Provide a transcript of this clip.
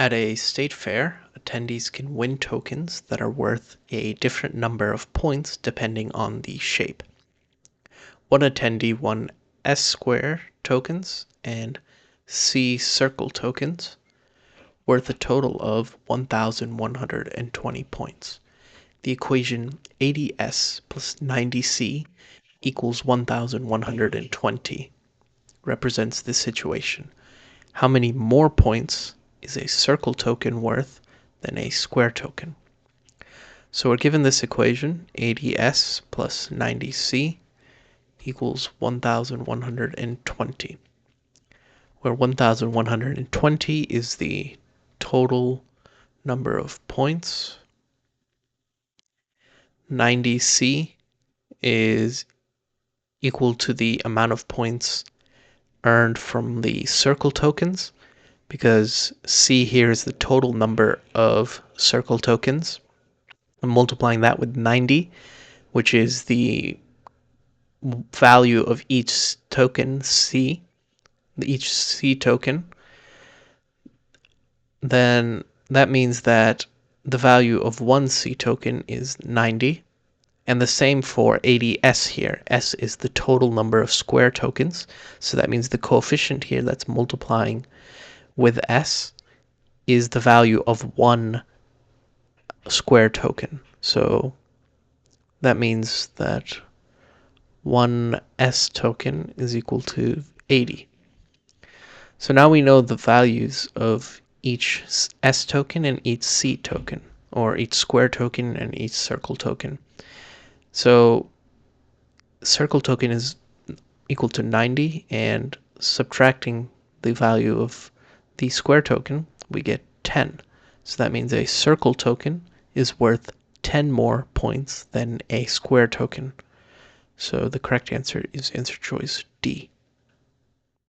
At a state fair, attendees can win tokens that are worth a different number of points depending on the shape. One attendee won S square tokens and C circle tokens worth a total of 1,120 points. The equation 80S plus 90C equals 1,120 represents this situation. How many more points is a circle token worth than a square token? So we're given this equation, 80S plus 90C equals 1,120, where 1,120 is the total number of points. 90C is equal to the amount of points earned from the circle tokens, because C here is the total number of circle tokens. I'm multiplying that with 90, which is the value of each token C, each C token. Then that means that the value of one C token is 90. And the same for 80S here. S is the total number of square tokens. So that means the coefficient here that's multiplying with S is the value of one square token. So that means that one S token is equal to 80. So now we know the values of each S token and each C token, or each square token and each circle token. So circle token is equal to 90, and subtracting the value of the square token, we get 10. So that means a circle token is worth 10 more points than a square token. So the correct answer is answer choice D.